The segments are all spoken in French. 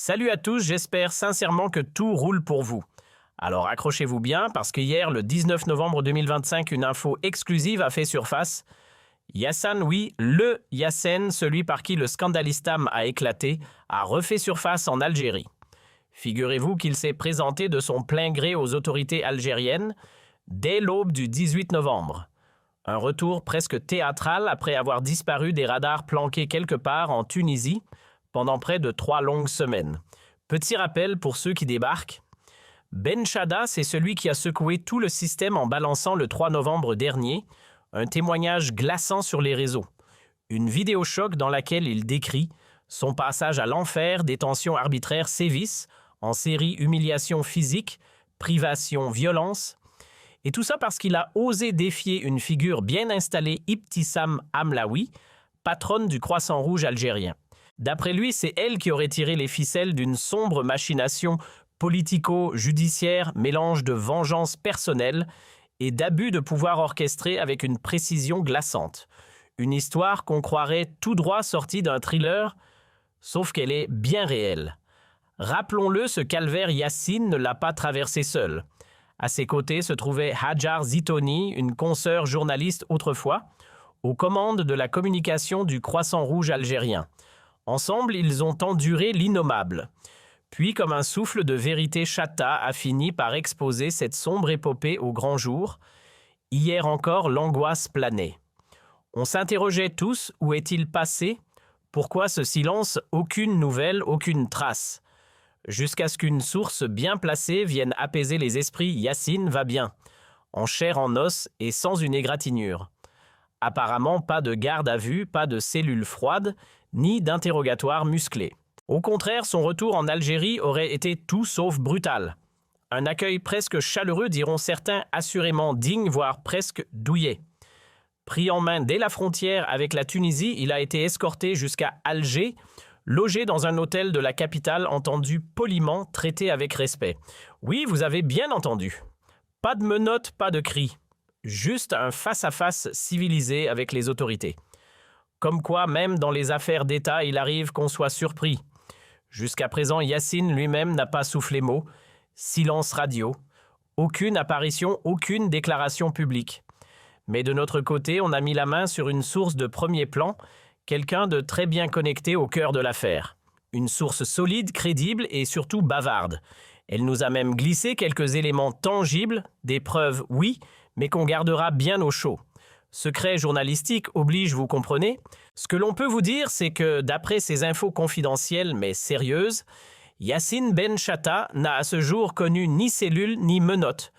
Salut à tous, j'espère sincèrement que tout roule pour vous. Alors accrochez-vous bien parce que hier, le 19 novembre 2025, une info exclusive a fait surface. Yassine, oui, le Yassine, celui par qui le scandalistam a éclaté, a refait surface en Algérie. Figurez-vous qu'il s'est présenté de son plein gré aux autorités algériennes dès l'aube du 18 novembre. Un retour presque théâtral après avoir disparu des radars planqués quelque part en Tunisie pendant près de 3 longues semaines. Petit rappel pour ceux qui débarquent. Ben Chada, c'est celui qui a secoué tout le système en balançant le 3 novembre dernier un témoignage glaçant sur les réseaux. Une vidéo choc dans laquelle il décrit son passage à l'enfer, détention arbitraire, sévices, en série humiliation physique, privation, violence. Et tout ça parce qu'il a osé défier une figure bien installée, Ibtissam Hamlaoui, patronne du Croissant Rouge algérien. D'après lui, c'est elle qui aurait tiré les ficelles d'une sombre machination politico-judiciaire, mélange de vengeance personnelle et d'abus de pouvoir orchestré avec une précision glaçante. Une histoire qu'on croirait tout droit sortie d'un thriller, sauf qu'elle est bien réelle. Rappelons-le, ce calvaire Yassine ne l'a pas traversé seul. À ses côtés se trouvait Hajar Zitoni, une consoeur journaliste autrefois, aux commandes de la communication du Croissant Rouge algérien. Ensemble, ils ont enduré l'innommable. Puis, comme un souffle de vérité chata a fini par exposer cette sombre épopée au grand jour. Hier encore, l'angoisse planait. On s'interrogeait tous, où est-il passé? Pourquoi ce silence? Aucune nouvelle, aucune trace. Jusqu'à ce qu'une source bien placée vienne apaiser les esprits. Yassine va bien, en chair en os et sans une égratignure. Apparemment, pas de garde à vue, pas de cellules froides, ni d'interrogatoire musclé. Au contraire, son retour en Algérie aurait été tout sauf brutal. Un accueil presque chaleureux, diront certains, assurément digne, voire presque douillet. Pris en main dès la frontière avec la Tunisie, il a été escorté jusqu'à Alger, logé dans un hôtel de la capitale, entendu poliment, traité avec respect. Oui, vous avez bien entendu. Pas de menottes, pas de cris. Juste un face-à-face civilisé avec les autorités. Comme quoi, même dans les affaires d'État, il arrive qu'on soit surpris. Jusqu'à présent, Yassine lui-même n'a pas soufflé mot. Silence radio. Aucune apparition, aucune déclaration publique. Mais de notre côté, on a mis la main sur une source de premier plan, quelqu'un de très bien connecté au cœur de l'affaire. Une source solide, crédible et surtout bavarde. Elle nous a même glissé quelques éléments tangibles, des preuves, oui, mais qu'on gardera bien au chaud. Secret journalistique oblige, vous comprenez? Ce que l'on peut vous dire, c'est que, d'après ces infos confidentielles mais sérieuses, Yassine Ben Chata n'a à ce jour connu ni cellule ni menottes,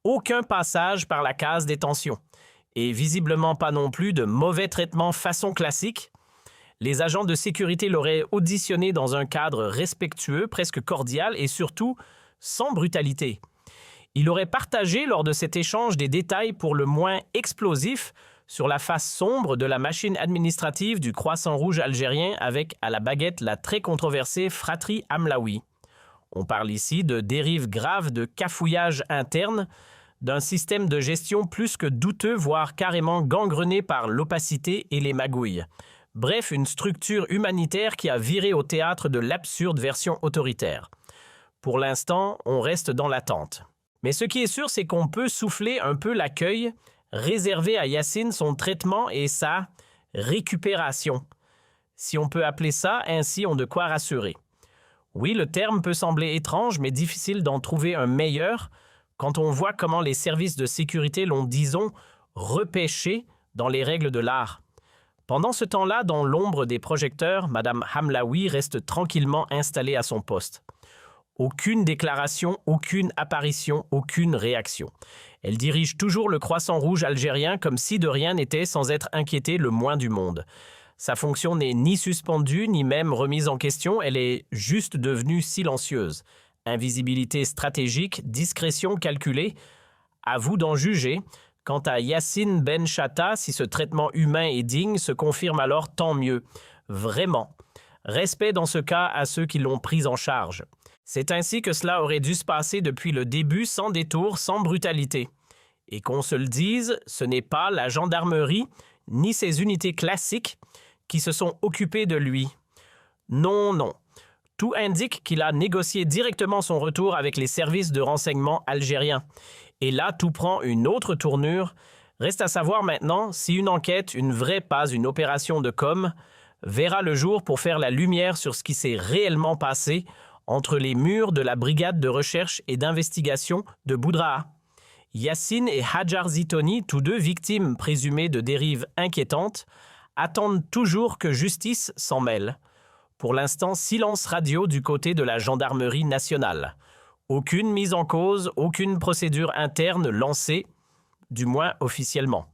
aucun passage par la case détention, et visiblement pas non plus de mauvais traitements façon classique. Les agents de sécurité l'auraient auditionné dans un cadre respectueux, presque cordial et surtout sans brutalité. Il aurait partagé lors de cet échange des détails pour le moins explosifs sur la face sombre de la machine administrative du Croissant Rouge algérien avec à la baguette la très controversée fratrie Hamlaoui. On parle ici de dérives graves de cafouillage interne, d'un système de gestion plus que douteux, voire carrément gangrené par l'opacité et les magouilles. Bref, une structure humanitaire qui a viré au théâtre de l'absurde version autoritaire. Pour l'instant, on reste dans l'attente. Mais ce qui est sûr, c'est qu'on peut souffler un peu l'accueil, réserver à Yassine son traitement et sa récupération. Si on peut appeler ça, ainsi on de quoi rassurer. Oui, le terme peut sembler étrange, mais difficile d'en trouver un meilleur quand on voit comment les services de sécurité l'ont, disons, repêché dans les règles de l'art. Pendant ce temps-là, dans l'ombre des projecteurs, Madame Hamlaoui reste tranquillement installée à son poste. Aucune déclaration, aucune apparition, aucune réaction. Elle dirige toujours le Croissant Rouge algérien comme si de rien n'était sans être inquiétée le moins du monde. Sa fonction n'est ni suspendue, ni même remise en question, elle est juste devenue silencieuse. Invisibilité stratégique, discrétion calculée. À vous d'en juger. Quant à Yassine Ben Chata, si ce traitement humain et digne se confirme alors, tant mieux. Vraiment. Respect dans ce cas à ceux qui l'ont pris en charge. C'est ainsi que cela aurait dû se passer depuis le début, sans détour, sans brutalité. Et qu'on se le dise, ce n'est pas la gendarmerie, ni ses unités classiques, qui se sont occupées de lui. Non, non. Tout indique qu'il a négocié directement son retour avec les services de renseignement algériens. Et là, tout prend une autre tournure. Reste à savoir maintenant si une enquête, une vraie, pas une opération de com', verra le jour pour faire la lumière sur ce qui s'est réellement passé entre les murs de la brigade de recherche et d'investigation de Boudra'a. Yassine et Hadjar Zitoni, tous deux victimes présumées de dérives inquiétantes, attendent toujours que justice s'en mêle. Pour l'instant, silence radio du côté de la gendarmerie nationale. Aucune mise en cause, aucune procédure interne lancée, du moins officiellement.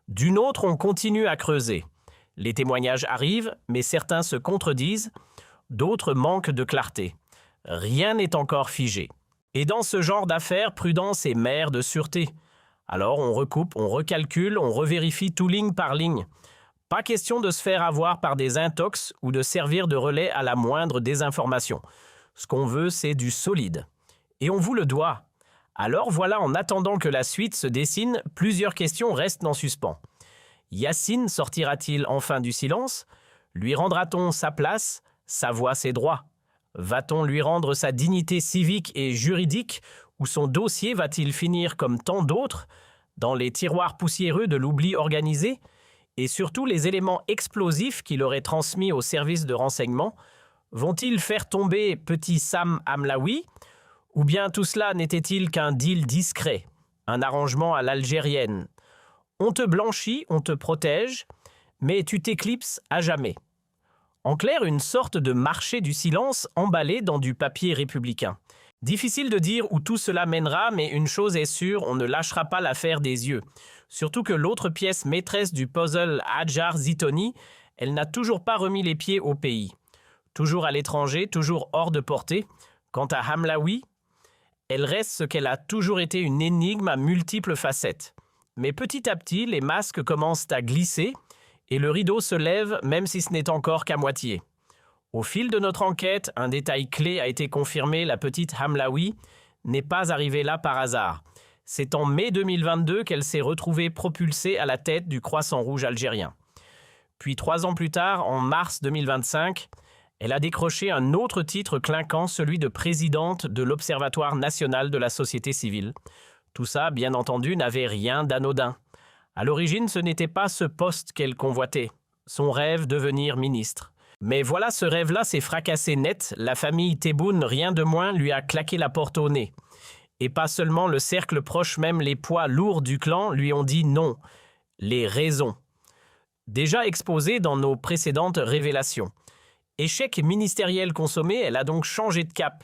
D'une autre, on continue à creuser. Les témoignages arrivent, mais certains se contredisent, d'autres manquent de clarté. Rien n'est encore figé. Et dans ce genre d'affaires, prudence est mère de sûreté. Alors on recoupe, on recalcule, on revérifie tout ligne par ligne. Pas question de se faire avoir par des intox ou de servir de relais à la moindre désinformation. Ce qu'on veut, c'est du solide. Et on vous le doit. Alors voilà, en attendant que la suite se dessine, plusieurs questions restent en suspens. Yassine sortira-t-il enfin du silence? Lui rendra-t-on sa place, sa voix, ses droits? Va-t-on lui rendre sa dignité civique et juridique, ou son dossier va-t-il finir comme tant d'autres, dans les tiroirs poussiéreux de l'oubli organisé? Et surtout, les éléments explosifs qu'il aurait transmis au service de renseignement vont-ils faire tomber petit Sam Hamlaoui? Ou bien tout cela n'était-il qu'un deal discret, un arrangement à l'algérienne? On te blanchit, on te protège, mais tu t'éclipses à jamais. En clair, une sorte de marché du silence emballé dans du papier républicain. Difficile de dire où tout cela mènera, mais une chose est sûre, on ne lâchera pas l'affaire des yeux. Surtout que l'autre pièce maîtresse du puzzle Hadjar Zitoni, elle n'a toujours pas remis les pieds au pays. Toujours à l'étranger, toujours hors de portée. Quant à Hamlaoui, elle reste ce qu'elle a toujours été, une énigme à multiples facettes. Mais petit à petit, les masques commencent à glisser et le rideau se lève même si ce n'est encore qu'à moitié. Au fil de notre enquête, un détail clé a été confirmé, la petite Hamlaoui n'est pas arrivée là par hasard. C'est en mai 2022 qu'elle s'est retrouvée propulsée à la tête du Croissant Rouge algérien. Puis 3 ans plus tard, en mars 2025, elle a décroché un autre titre clinquant, celui de présidente de l'Observatoire national de la société civile. Tout ça, bien entendu, n'avait rien d'anodin. À l'origine, ce n'était pas ce poste qu'elle convoitait, son rêve devenir ministre. Mais voilà, ce rêve-là s'est fracassé net, la famille Tebboune, rien de moins, lui a claqué la porte au nez. Et pas seulement le cercle proche, même les poids lourds du clan lui ont dit non. Les raisons. Déjà exposées dans nos précédentes révélations. Échec ministériel consommé, elle a donc changé de cap.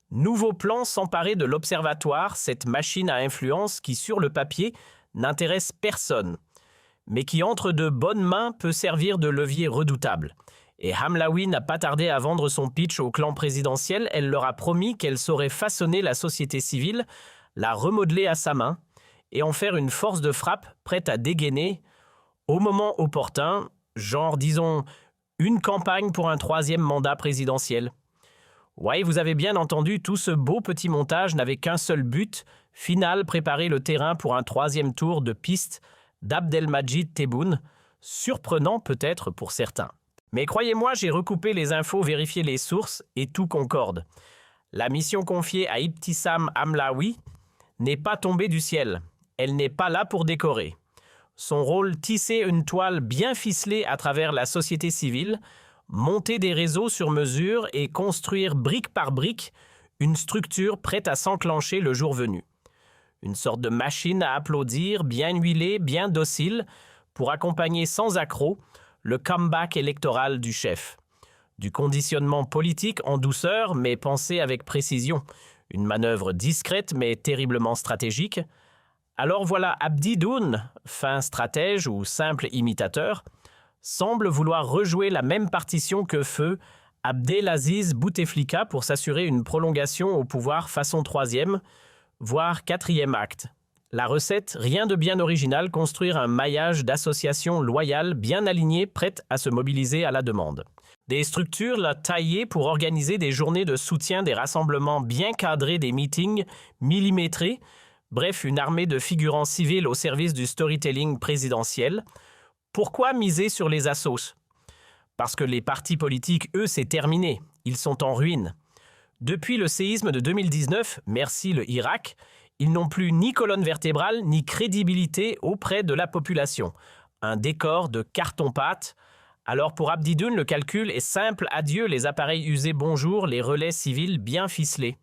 Nouveau plan s'emparer de l'Observatoire, cette machine à influence qui, sur le papier, n'intéresse personne, mais qui, entre de bonnes mains, peut servir de levier redoutable. Et Hamlaoui n'a pas tardé à vendre son pitch au clan présidentiel. Elle leur a promis qu'elle saurait façonner la société civile, la remodeler à sa main et en faire une force de frappe prête à dégainer au moment opportun, genre, disons, une campagne pour un 3e mandat présidentiel. Ouais, vous avez bien entendu, tout ce beau petit montage n'avait qu'un seul but, final, préparer le terrain pour un 3e tour de piste d'Abdelmajid Tebboune, surprenant peut-être pour certains. Mais croyez-moi, j'ai recoupé les infos, vérifié les sources et tout concorde. La mission confiée à Ibtissam Hamlaoui n'est pas tombée du ciel. Elle n'est pas là pour décorer. Son rôle, tisser une toile bien ficelée à travers la société civile, monter des réseaux sur mesure et construire brique par brique une structure prête à s'enclencher le jour venu. Une sorte de machine à applaudir, bien huilée, bien docile, pour accompagner sans accroc le comeback électoral du chef. Du conditionnement politique en douceur, mais pensé avec précision. Une manœuvre discrète, mais terriblement stratégique. Alors voilà, Abdi Doun, fin stratège ou simple imitateur, semble vouloir rejouer la même partition que feu Abdelaziz Bouteflika pour s'assurer une prolongation au pouvoir façon 3e, voire 4e acte. La recette, rien de bien original, construire un maillage d'associations loyales bien alignées, prêtes à se mobiliser à la demande. Des structures là, taillées pour organiser des journées de soutien, des rassemblements bien cadrés, des meetings millimétrés, bref, une armée de figurants civils au service du storytelling présidentiel. Pourquoi miser sur les assos? Parce que les partis politiques, eux, c'est terminé. Ils sont en ruine. Depuis le séisme de 2019, merci le Irak, ils n'ont plus ni colonne vertébrale ni crédibilité auprès de la population. Un décor de carton-pâte. Alors pour Abdidoun, le calcul est simple, adieu les appareils usés, bonjour les relais civils bien ficelés.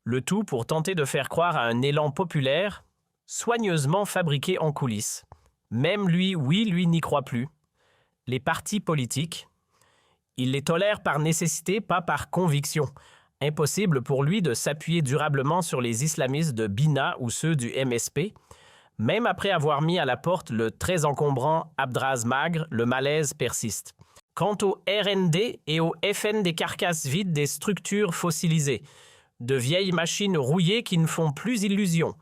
Le tout pour tenter de faire croire à un élan populaire, soigneusement fabriqué en coulisses. Même lui, oui, lui n'y croit plus. Les partis politiques, il les tolère par nécessité, pas par conviction. Impossible pour lui de s'appuyer durablement sur les islamistes de Bina ou ceux du MSP. Même après avoir mis à la porte le très encombrant Abdraz Magre, le malaise persiste. Quant au RND et au FN des carcasses vides des structures fossilisées, de vieilles machines rouillées qui ne font plus illusion.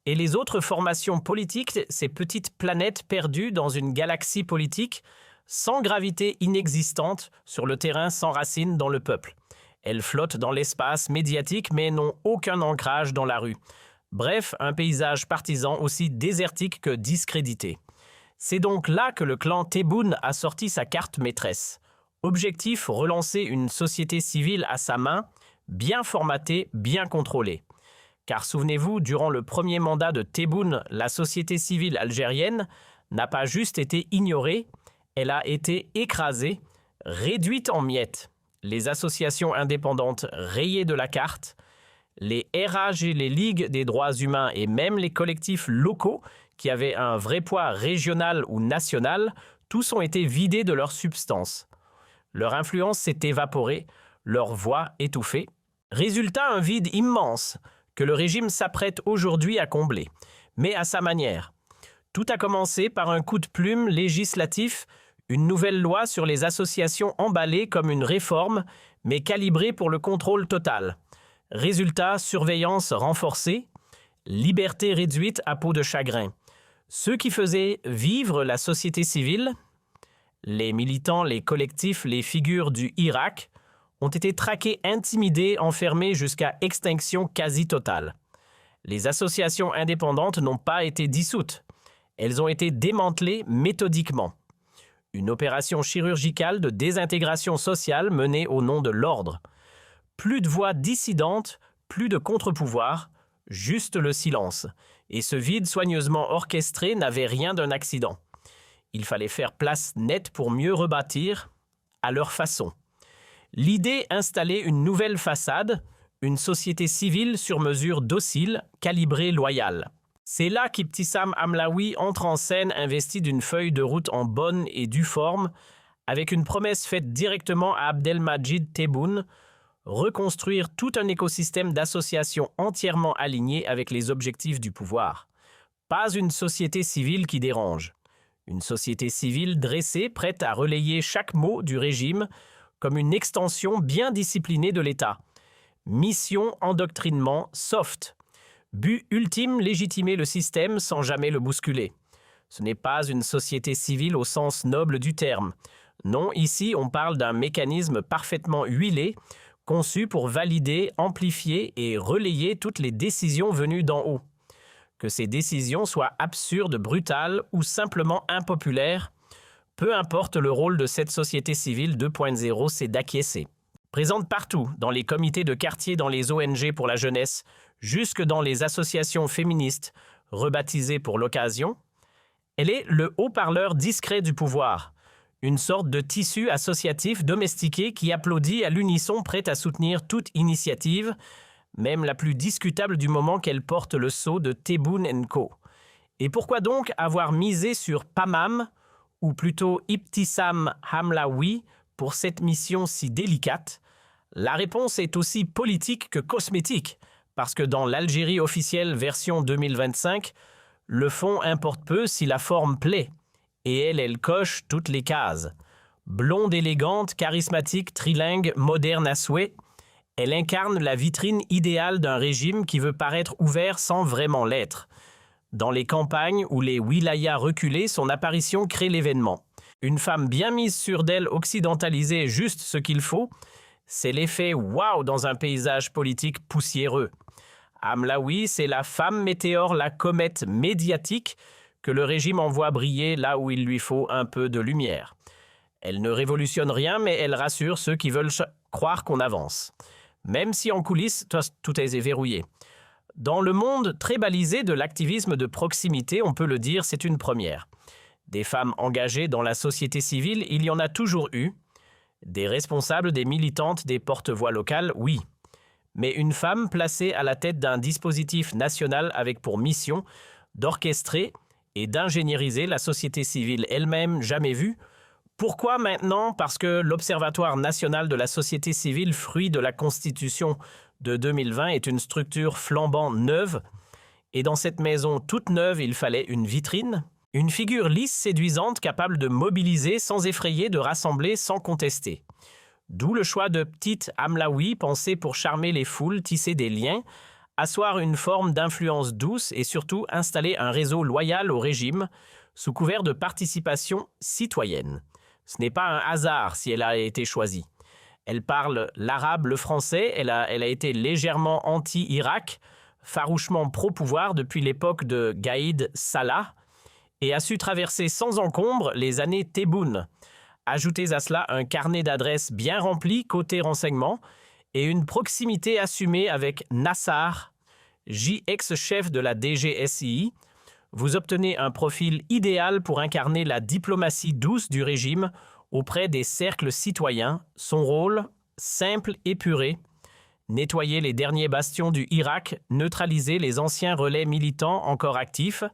Et les autres formations politiques, ces petites planètes perdues dans une galaxie politique, sans gravité inexistante, sur le terrain sans racines dans le peuple. Elles flottent dans l'espace médiatique mais n'ont aucun ancrage dans la rue. Bref, un paysage partisan aussi désertique que discrédité. C'est donc là que le clan Tebboune a sorti sa carte maîtresse. Objectif, relancer une société civile à sa main, bien formatée, bien contrôlée. Car souvenez-vous, durant le premier mandat de Tebboune, la société civile algérienne n'a pas juste été ignorée, elle a été écrasée, réduite en miettes. Les associations indépendantes rayées de la carte, les RH et les ligues des droits humains et même les collectifs locaux qui avaient un vrai poids régional ou national, tous ont été vidés de leur substance. Leur influence s'est évaporée, leur voix étouffée. Résultat, un vide immense que le régime s'apprête aujourd'hui à combler, mais à sa manière. Tout a commencé par un coup de plume législatif, une nouvelle loi sur les associations emballée comme une réforme, mais calibrée pour le contrôle total. Résultat, surveillance renforcée, liberté réduite à peau de chagrin. Ceux qui faisaient vivre la société civile, les militants, les collectifs, les figures du Irak, ont été traqués, intimidés, enfermés jusqu'à extinction quasi totale. Les associations indépendantes n'ont pas été dissoutes. Elles ont été démantelées méthodiquement. Une opération chirurgicale de désintégration sociale menée au nom de l'ordre. Plus de voix dissidentes, plus de contre-pouvoir, juste le silence. Et ce vide soigneusement orchestré n'avait rien d'un accident. Il fallait faire place nette pour mieux rebâtir, à leur façon. L'idée, installer une nouvelle façade, une société civile sur mesure docile, calibrée, loyale. C'est là qu'Ibtissam Hamlaoui entre en scène investi d'une feuille de route en bonne et due forme, avec une promesse faite directement à Abdelmadjid Tebboune, reconstruire tout un écosystème d'associations entièrement aligné avec les objectifs du pouvoir. Pas une société civile qui dérange. Une société civile dressée, prête à relayer chaque mot du régime comme une extension bien disciplinée de l'État. Mission, endoctrinement, soft. But ultime, légitimer le système sans jamais le bousculer. Ce n'est pas une société civile au sens noble du terme. Non, ici, on parle d'un mécanisme parfaitement huilé, conçu pour valider, amplifier et relayer toutes les décisions venues d'en haut. Que ces décisions soient absurdes, brutales ou simplement impopulaires, peu importe le rôle de cette société civile 2.0, c'est d'acquiescer. Présente partout, dans les comités de quartier, dans les ONG pour la jeunesse, jusque dans les associations féministes, rebaptisées pour l'occasion, elle est le haut-parleur discret du pouvoir, une sorte de tissu associatif domestiqué qui applaudit à l'unisson, prêt à soutenir toute initiative, même la plus discutable du moment qu'elle porte le sceau de Tebboune & Co. Et pourquoi donc avoir misé sur PAMAM, ou plutôt Ibtissam Hamlaoui, pour cette mission si délicate? La réponse est aussi politique que cosmétique, parce que dans l'Algérie officielle version 2025, le fond importe peu si la forme plaît, et elle coche toutes les cases. Blonde élégante, charismatique, trilingue, moderne à souhait, elle incarne la vitrine idéale d'un régime qui veut paraître ouvert sans vraiment l'être. Dans les campagnes ou les wilayas reculés, son apparition crée l'événement. Une femme bien mise sur d'elle, occidentalisée, juste ce qu'il faut, c'est l'effet « waouh » dans un paysage politique poussiéreux. Hamlaoui, c'est la femme météore, la comète médiatique que le régime envoie briller là où il lui faut un peu de lumière. Elle ne révolutionne rien, mais elle rassure ceux qui veulent croire qu'on avance. Même si en coulisses, tout est verrouillé. Dans le monde très balisé de l'activisme de proximité, on peut le dire, c'est une première. Des femmes engagées dans la société civile, il y en a toujours eu. Des responsables, des militantes, des porte-voix locales, oui. Mais une femme placée à la tête d'un dispositif national avec pour mission d'orchestrer et d'ingénieriser la société civile elle-même, jamais vue. Pourquoi maintenant? Parce que l'Observatoire national de la société civile, fruit de la Constitution de 2020, est une structure flambant neuve. Et dans cette maison toute neuve, il fallait une vitrine, une figure lisse, séduisante, capable de mobiliser sans effrayer, de rassembler sans contester. D'où le choix de petite Hamlaoui, pensée pour charmer les foules, tisser des liens, asseoir une forme d'influence douce et surtout installer un réseau loyal au régime, sous couvert de participation citoyenne. Ce n'est pas un hasard si elle a été choisie. Elle parle l'arabe, le français, elle a été légèrement anti-Irak, farouchement pro-pouvoir depuis l'époque de Gaïd Salah, et a su traverser sans encombre les années Tebboune. Ajoutez à cela un carnet d'adresses bien rempli côté renseignement et une proximité assumée avec Nassar, ex-chef de la DGSI. Vous obtenez un profil idéal pour incarner la diplomatie douce du régime auprès des cercles citoyens. Son rôle, simple, épuré, nettoyer les derniers bastions du Irak, neutraliser les anciens relais militants encore actifs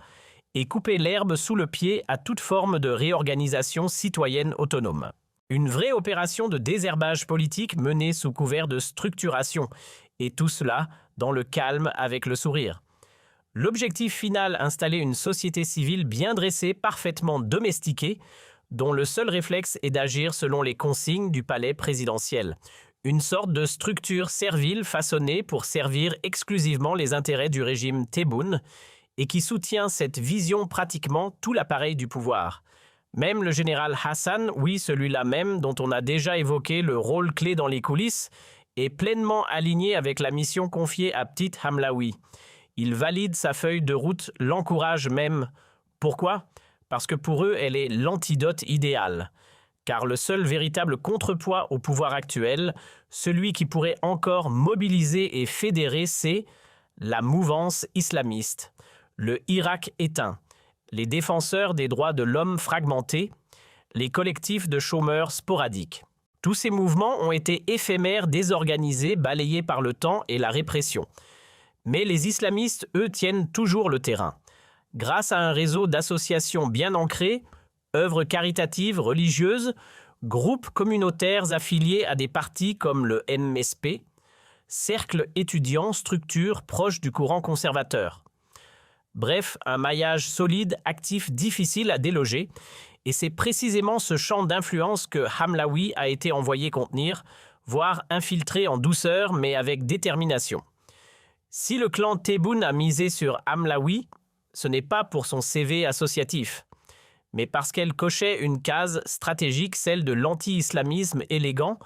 et couper l'herbe sous le pied à toute forme de réorganisation citoyenne autonome. Une vraie opération de désherbage politique menée sous couvert de structuration, et tout cela dans le calme avec le sourire. L'objectif final, installer une société civile bien dressée, parfaitement domestiquée, dont le seul réflexe est d'agir selon les consignes du palais présidentiel. Une sorte de structure servile façonnée pour servir exclusivement les intérêts du régime Tebboune et qui soutient cette vision pratiquement tout l'appareil du pouvoir. Même le général Hassan, oui, celui-là même dont on a déjà évoqué le rôle clé dans les coulisses, est pleinement aligné avec la mission confiée à petite Hamlaoui. Il valide sa feuille de route, l'encourage même. Pourquoi? Parce que pour eux, elle est l'antidote idéal. Car le seul véritable contrepoids au pouvoir actuel, celui qui pourrait encore mobiliser et fédérer, c'est la mouvance islamiste, le Irak éteint, les défenseurs des droits de l'homme fragmentés, les collectifs de chômeurs sporadiques. Tous ces mouvements ont été éphémères, désorganisés, balayés par le temps et la répression. Mais les islamistes, eux, tiennent toujours le terrain. Grâce à un réseau d'associations bien ancrées, œuvres caritatives, religieuses, groupes communautaires affiliés à des partis comme le MSP, cercles étudiants, structures proches du courant conservateur. Bref, un maillage solide, actif, difficile à déloger, et c'est précisément ce champ d'influence que Hamlaoui a été envoyé contenir, voire infiltrer en douceur mais avec détermination. Si le clan Tebboune a misé sur Hamlaoui, ce n'est pas pour son CV associatif, mais parce qu'elle cochait une case stratégique, celle de l'anti-islamisme élégant,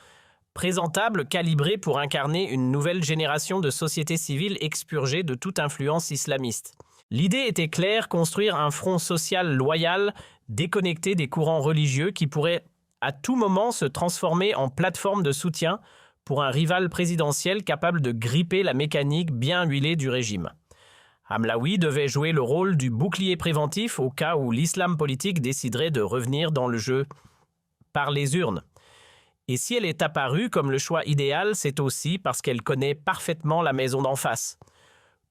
présentable, calibré pour incarner une nouvelle génération de société civile expurgée de toute influence islamiste. L'idée était claire, construire un front social loyal, déconnecté des courants religieux qui pourrait à tout moment se transformer en plateforme de soutien pour un rival présidentiel capable de gripper la mécanique bien huilée du régime. Hamlaoui devait jouer le rôle du bouclier préventif au cas où l'islam politique déciderait de revenir dans le jeu par les urnes. Et si elle est apparue comme le choix idéal, c'est aussi parce qu'elle connaît parfaitement la maison d'en face.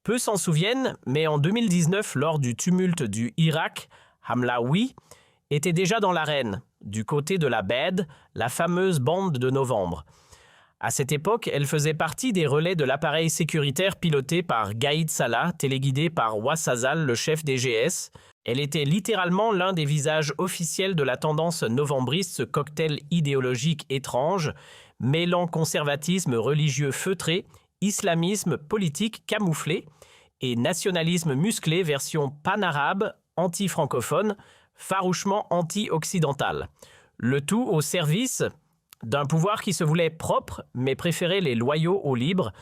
Peu s'en souviennent, mais en 2019, lors du tumulte du Irak, Hamlaoui était déjà dans l'arène, du côté de la BED, la fameuse bande de novembre. À cette époque, elle faisait partie des relais de l'appareil sécuritaire piloté par Gaïd Salah, téléguidé par Ouassazal, le chef des GS. Elle était littéralement l'un des visages officiels de la tendance novembriste, ce cocktail idéologique étrange, mêlant conservatisme religieux feutré, islamisme politique camouflé et nationalisme musclé version pan-arabe, anti-francophone, farouchement anti-occidental. Le tout au service d'un pouvoir qui se voulait propre, mais préférait les loyaux aux libres.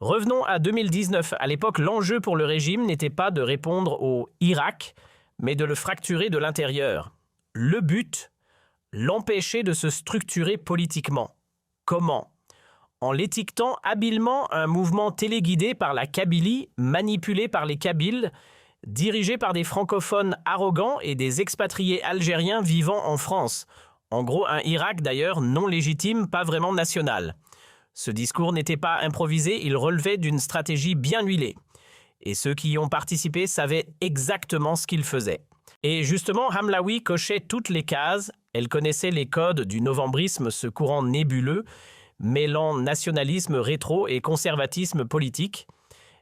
Revenons à 2019. À l'époque, l'enjeu pour le régime n'était pas de répondre au Irak, mais de le fracturer de l'intérieur. Le but, l'empêcher de se structurer politiquement. Comment? en l'étiquetant habilement un mouvement téléguidé par la Kabylie, manipulé par les Kabyles, dirigé par des francophones arrogants et des expatriés algériens vivant en France. En gros, un Irak d'ailleurs non légitime, pas vraiment national. Ce discours n'était pas improvisé, il relevait d'une stratégie bien huilée. Et ceux qui y ont participé savaient exactement ce qu'ils faisaient. Et justement, Hamlaoui cochait toutes les cases, elle connaissait les codes du novembrisme, ce courant nébuleux, mêlant nationalisme rétro et conservatisme politique.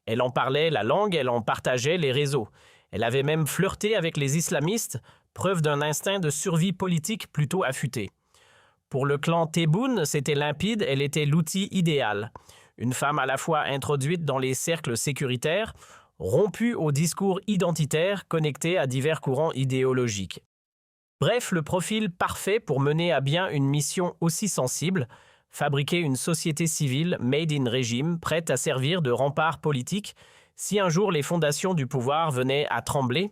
Elle en parlait la langue, elle en partageait les réseaux. Elle avait même flirté avec les islamistes, preuve d'un instinct de survie politique plutôt affûté. Pour le clan Tebboune, c'était limpide, elle était l'outil idéal. Une femme à la fois introduite dans les cercles sécuritaires, rompue au discours identitaire, connectée à divers courants idéologiques. Bref, le profil parfait pour mener à bien une mission aussi sensible, fabriquer une société civile made in régime, prête à servir de rempart politique si un jour les fondations du pouvoir venaient à trembler.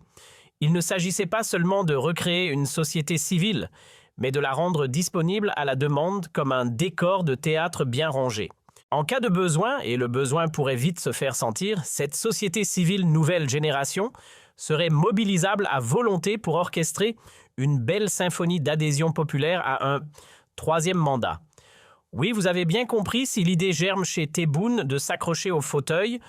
Il ne s'agissait pas seulement de recréer une société civile, mais de la rendre disponible à la demande comme un décor de théâtre bien rangé. En cas de besoin, et le besoin pourrait vite se faire sentir, cette société civile nouvelle génération serait mobilisable à volonté pour orchestrer une belle symphonie d'adhésion populaire à un troisième mandat. Oui, vous avez bien compris, si l'idée germe chez Tebboune de s'accrocher au fauteuil,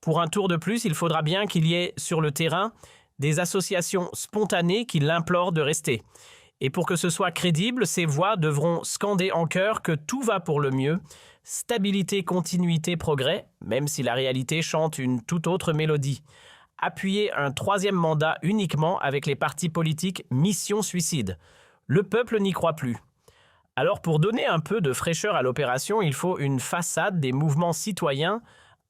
pour un tour de plus, il faudra bien qu'il y ait sur le terrain des associations spontanées qui l'implorent de rester. Et pour que ce soit crédible, ces voix devront scander en chœur que tout va pour le mieux, stabilité, continuité, progrès, même si la réalité chante une toute autre mélodie. Appuyer un troisième mandat uniquement avec les partis politiques mission suicide. Le peuple n'y croit plus. Alors pour donner un peu de fraîcheur à l'opération, il faut une façade des mouvements citoyens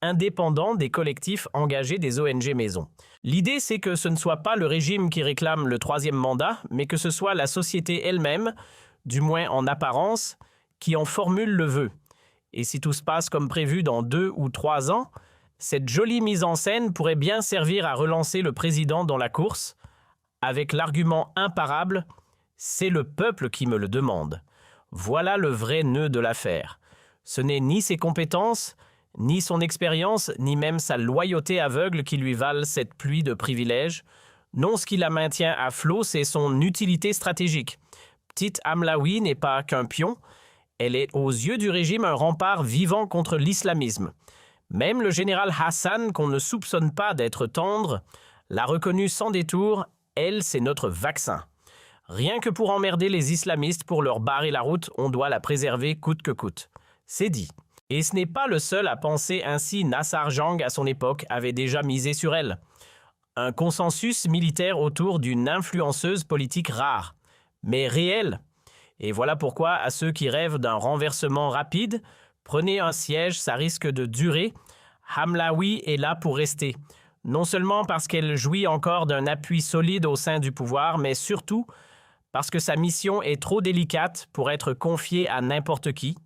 indépendants des collectifs engagés des ONG maisons. L'idée, c'est que ce ne soit pas le régime qui réclame le troisième mandat, mais que ce soit la société elle-même, du moins en apparence, qui en formule le vœu. Et si tout se passe comme prévu dans 2 ou 3 ans, cette jolie mise en scène pourrait bien servir à relancer le président dans la course, avec l'argument imparable « c'est le peuple qui me le demande ». Voilà le vrai nœud de l'affaire. Ce n'est ni ses compétences, ni son expérience, ni même sa loyauté aveugle qui lui valent cette pluie de privilèges. Non, ce qui la maintient à flot, c'est son utilité stratégique. Petite Hamlaoui n'est pas qu'un pion, elle est aux yeux du régime un rempart vivant contre l'islamisme. Même le général Hassan, qu'on ne soupçonne pas d'être tendre, l'a reconnu sans détour, elle, c'est notre vaccin. Rien que pour emmerder les islamistes, pour leur barrer la route, on doit la préserver coûte que coûte. C'est dit. Et ce n'est pas le seul à penser ainsi. Nassar Jang, à son époque, avait déjà misé sur elle. Un consensus militaire autour d'une influenceuse politique rare, mais réelle. Et voilà pourquoi, à ceux qui rêvent d'un renversement rapide, prenez un siège, ça risque de durer. Hamlaoui est là pour rester. Non seulement parce qu'elle jouit encore d'un appui solide au sein du pouvoir, mais surtout parce que sa mission est trop délicate pour être confiée à n'importe qui.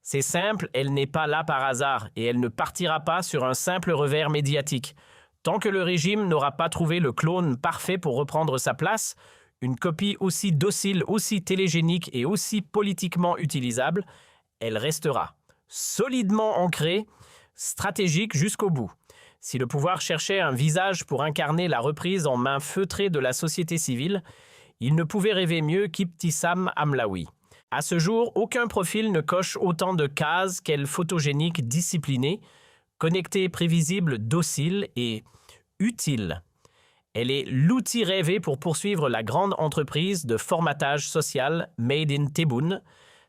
C'est simple, elle n'est pas là par hasard et elle ne partira pas sur un simple revers médiatique. Tant que le régime n'aura pas trouvé le clone parfait pour reprendre sa place, une copie aussi docile, aussi télégénique et aussi politiquement utilisable, elle restera solidement ancrée, stratégique jusqu'au bout. Si le pouvoir cherchait un visage pour incarner la reprise en main feutrée de la société civile, il ne pouvait rêver mieux qu'Ibtissam Hamlaoui. À ce jour, aucun profil ne coche autant de cases qu'elle photogénique, disciplinée, connectée, prévisible, docile et utile. Elle est l'outil rêvé pour poursuivre la grande entreprise de formatage social Made in Tebboune.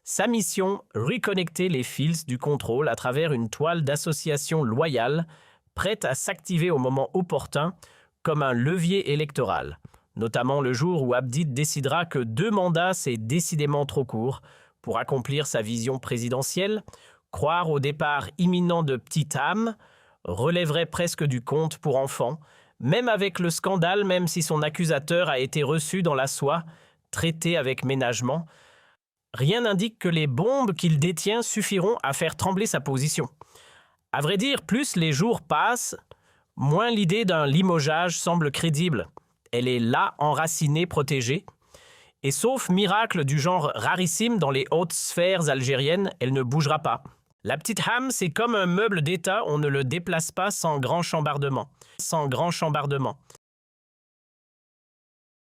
Sa mission, reconnecter les fils du contrôle à travers une toile d'associations loyales, prête à s'activer au moment opportun comme un levier électoral. Notamment le jour où Abdi décidera que 2 mandats, c'est décidément trop court pour accomplir sa vision présidentielle, croire au départ imminent de Petite Ham relèverait presque du conte pour enfants, même avec le scandale, même si son accusateur a été reçu dans la soie, traité avec ménagement. Rien n'indique que les bombes qu'il détient suffiront à faire trembler sa position. À vrai dire, plus les jours passent, moins l'idée d'un limogeage semble crédible. Elle est là, enracinée, protégée. Et sauf miracle du genre rarissime dans les hautes sphères algériennes, elle ne bougera pas. La petite Ham, c'est comme un meuble d'État, on ne le déplace pas sans grand chambardement. Sans grand chambardement.